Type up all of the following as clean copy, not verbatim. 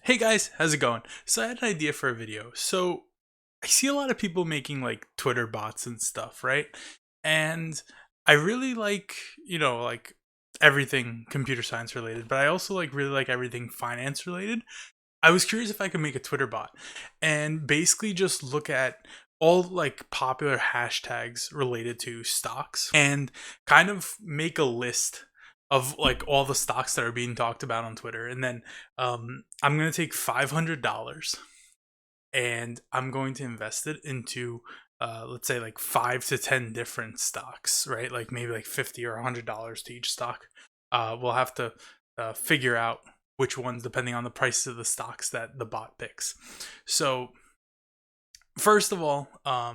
Hey guys, how's it going? So I had an idea for a video. So I see a lot of people making like Twitter bots and stuff, right? And I really like, like everything computer science related, but I also like really like everything finance related. I was curious if I could make a Twitter bot and basically just look at all like popular hashtags related to stocks and kind of make a list of like all the stocks that are being talked about on Twitter. And then I'm going to take $500 and I'm going to invest it into let's say like 5 to 10 different stocks, right? Like maybe like 50 or $100 to each stock. We'll have to figure out which ones depending on the prices of the stocks that the bot picks. So first of all, I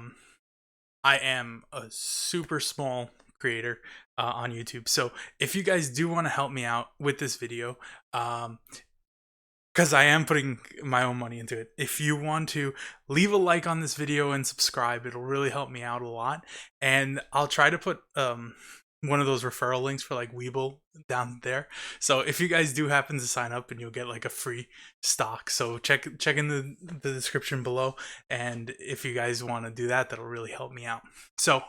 am a super small creator on YouTube. So if you guys do want to help me out with this video, because I am putting my own money into it. If you want to leave a like on this video and subscribe, it'll really help me out a lot. And I'll try to put one of those referral links for like Weeble down there. So if you guys do happen to sign up, and you'll get like a free stock. So check in the description below. And if you guys want to do that, that'll really help me out. So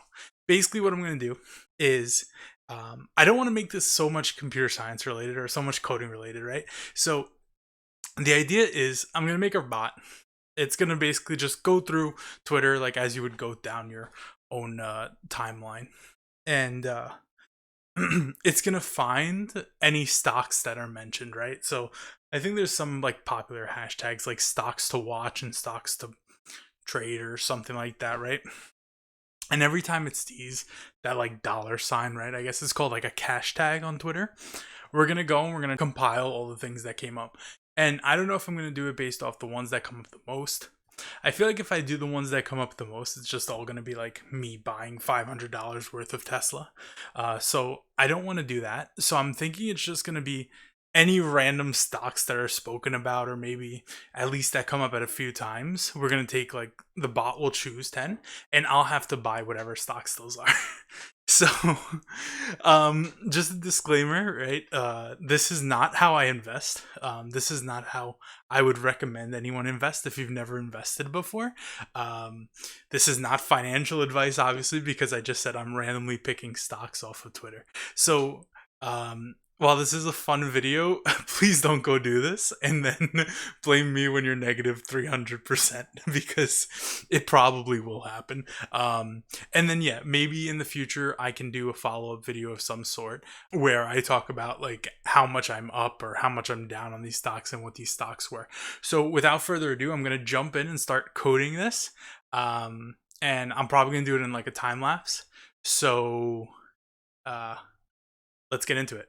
basically, what I'm going to do is I don't want to make this so much computer science related or so much coding related, right? So the idea is I'm going to make a bot. It's going to basically just go through Twitter like as you would go down your own timeline. And it's going to find any stocks that are mentioned, right? So I think there's some like popular hashtags like stocks to watch and stocks to trade or something like that, right? And every time it sees that like dollar sign, right? I guess it's called like a cash tag on Twitter. We're going to go and we're going to compile all the things that came up. And I don't know if I'm going to do it based off the ones that come up the most. I feel like if I do the ones that come up the most, it's just all going to be like me buying $500 worth of Tesla. So I don't want to do that. So I'm thinking it's just going to be any random stocks that are spoken about, or maybe at least that come up at a few times. We're going to take like the bot will choose 10 and I'll have to buy whatever stocks those are. So just a disclaimer, right? This is not how I invest. This is not how I would recommend anyone invest if you've never invested before. This is not financial advice, obviously, because I just said I'm randomly picking stocks off of Twitter. So while this is a fun video, please don't go do this and then blame me when you're negative 300% because it probably will happen. And then, yeah, maybe in the future I can do a follow-up video of some sort where I talk about like how much I'm up or how much I'm down on these stocks and what these stocks were. So without further ado, I'm going to jump in and start coding this. And I'm probably going to do it in like a time lapse. So let's get into it.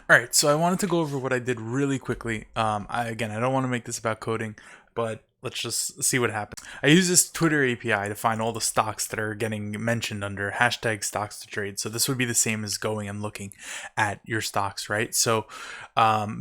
All right, so I wanted to go over what I did really quickly. I don't want to make this about coding, but let's just see what happens. I use this Twitter API to find all the stocks that are getting mentioned under hashtag stocks to trade. So this would be the same as going and looking at your stocks, right? So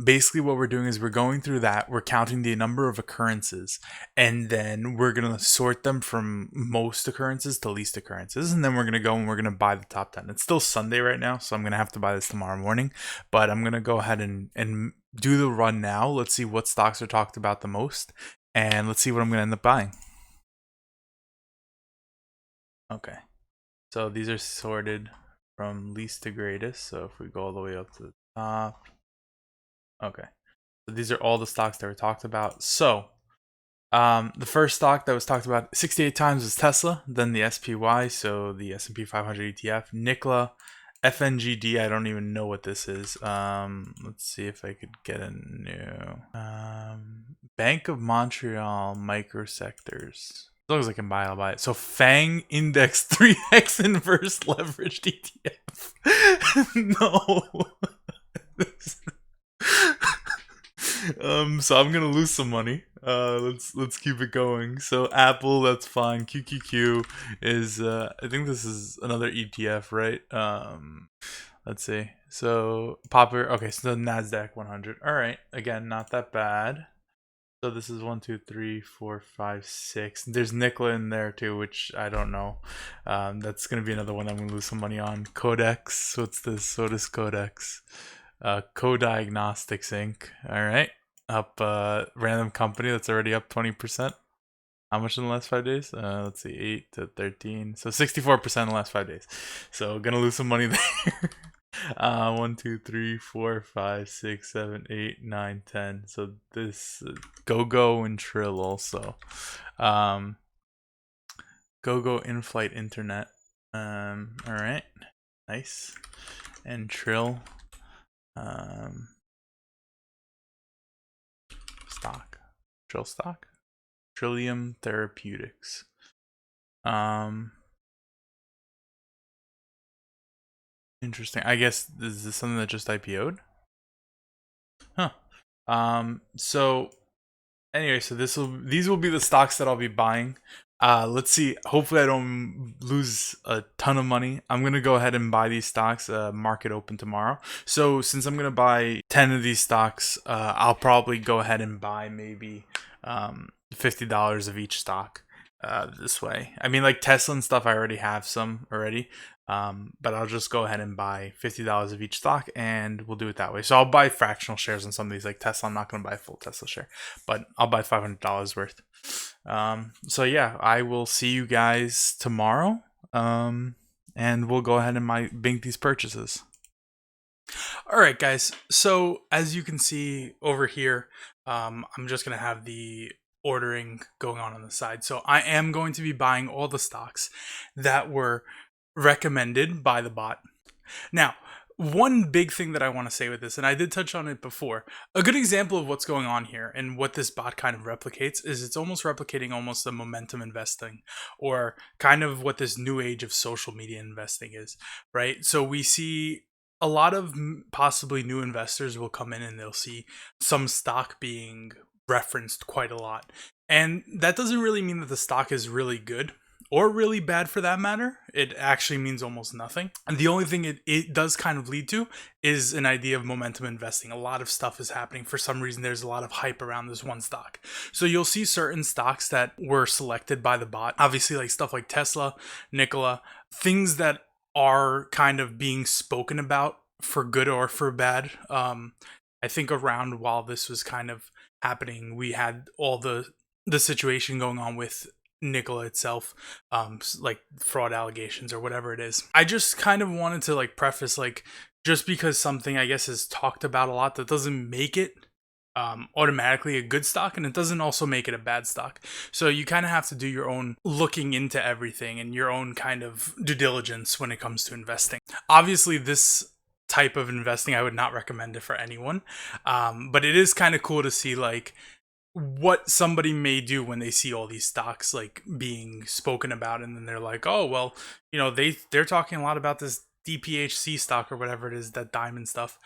basically what we're doing is we're going through that, we're counting the number of occurrences, and then we're going to sort them from most occurrences to least occurrences. And then we're going to go and we're going to buy the top 10. It's still Sunday right now, so I'm going to have to buy this tomorrow morning, but I'm going to go ahead and do the run now. Let's see what stocks are talked about the most. And let's see what I'm going to end up buying. Okay. So these are sorted from least to greatest. So if we go all the way up to the top, Okay. So these are all the stocks that were talked about. So the first stock that was talked about 68 times was Tesla, then the SPY, so the S&P 500 ETF, Nikola, FNGD, I don't even know what this is. Let's see if I could get a new Bank of Montreal microsectors. As long as I can buy, I'll buy it. So FANG Index 3X Inverse Leveraged ETF. No. So I'm gonna lose some money. Let's keep it going. So Apple, that's fine. QQQ is I think this is another ETF, right? Let's see. So popular. Okay, so the Nasdaq 100. All right, again, not that bad. So this is 1, 2, 3, 4, 5, 6. There's Nikola in there too, which I don't know. That's gonna be another one I'm gonna lose some money on. Codex. What's this? What is Codex? Co-Diagnostics Inc. All right, up random company that's already up 20%. How much in the last 5 days? Let's see, 8 to 13, so 64% in the last 5 days. So gonna lose some money there. 1, 2, 3, 4, 5, 6, 7, 8, 9, 10. So this GoGo and Trill also. GoGo in-flight internet. All right, nice. And Trill. Stock. Trill stock. Trillium Therapeutics. Interesting. I guess is this something that just IPO'd? Huh. So anyway, so these will be the stocks that I'll be buying. Let's see. Hopefully I don't lose a ton of money. I'm gonna go ahead and buy these stocks. Market open tomorrow. So since I'm gonna buy 10 of these stocks, I'll probably go ahead and buy maybe $50 of each stock. This way. I mean, like Tesla and stuff, I already have some already. But I'll just go ahead and buy $50 of each stock, and we'll do it that way. So I'll buy fractional shares on some of these, like Tesla. I'm not going to buy a full Tesla share, but I'll buy $500 worth. So yeah, I will see you guys tomorrow. And we'll go ahead and bank these purchases. All right, guys. So as you can see over here, I'm just going to have the ordering going on the side. So I am going to be buying all the stocks that were recommended by the bot. Now, one big thing that I want to say with this, and I did touch on it before, a good example of what's going on here and what this bot kind of replicates is it's almost replicating almost the momentum investing, or kind of what this new age of social media investing is, right? So we see a lot of possibly new investors will come in and they'll see some stock being referenced quite a lot. And that doesn't really mean that the stock is really good or really bad for that matter. It actually means almost nothing. And the only thing it does kind of lead to is an idea of momentum investing. A lot of stuff is happening. For some reason, there's a lot of hype around this one stock. So you'll see certain stocks that were selected by the bot. Obviously, like stuff like Tesla, Nikola, things that are kind of being spoken about for good or for bad. I think around while this was kind of happening, we had all the situation going on with Nikola itself, like fraud allegations or whatever it is. I just kind of wanted to like preface, like, just because something I guess is talked about a lot, that doesn't make it automatically a good stock, and it doesn't also make it a bad stock. So you kind of have to do your own looking into everything and your own kind of due diligence when it comes to investing. Obviously, this type of investing, I would not recommend it for anyone, but it is kind of cool to see like what somebody may do when they see all these stocks like being spoken about, and then they're like, oh well, you know, they're talking a lot about this DPHC stock or whatever it is, that diamond stuff.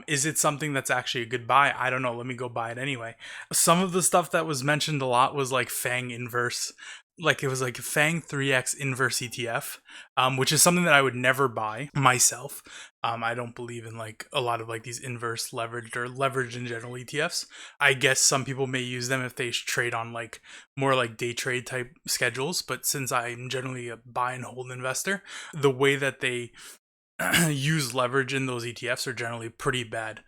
Is it something that's actually a good buy? I don't know. Let me go buy it anyway. Some of the stuff that was mentioned a lot was like FANG inverse. Like it was like FANG 3X inverse ETF, which is something that I would never buy myself. I don't believe in like a lot of like these inverse leveraged or leveraged in general ETFs. I guess some people may use them if they trade on like more like day trade type schedules. But since I'm generally a buy and hold investor, the way that they use leverage in those ETFs are generally pretty bad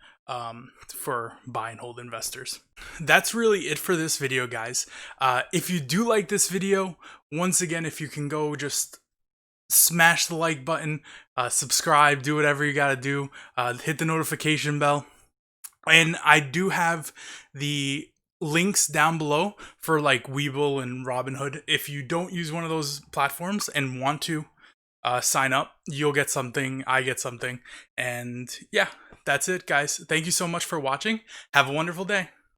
for buy and hold investors. That's really it for this video, guys. If you do like this video, once again, if you can go just smash the like button, subscribe, do whatever you gotta do, hit the notification bell. And I do have the links down below for like Webull and Robinhood. If you don't use one of those platforms and want to sign up, you'll get something, I get something. And yeah, that's it, guys. Thank you so much for watching. Have a wonderful day.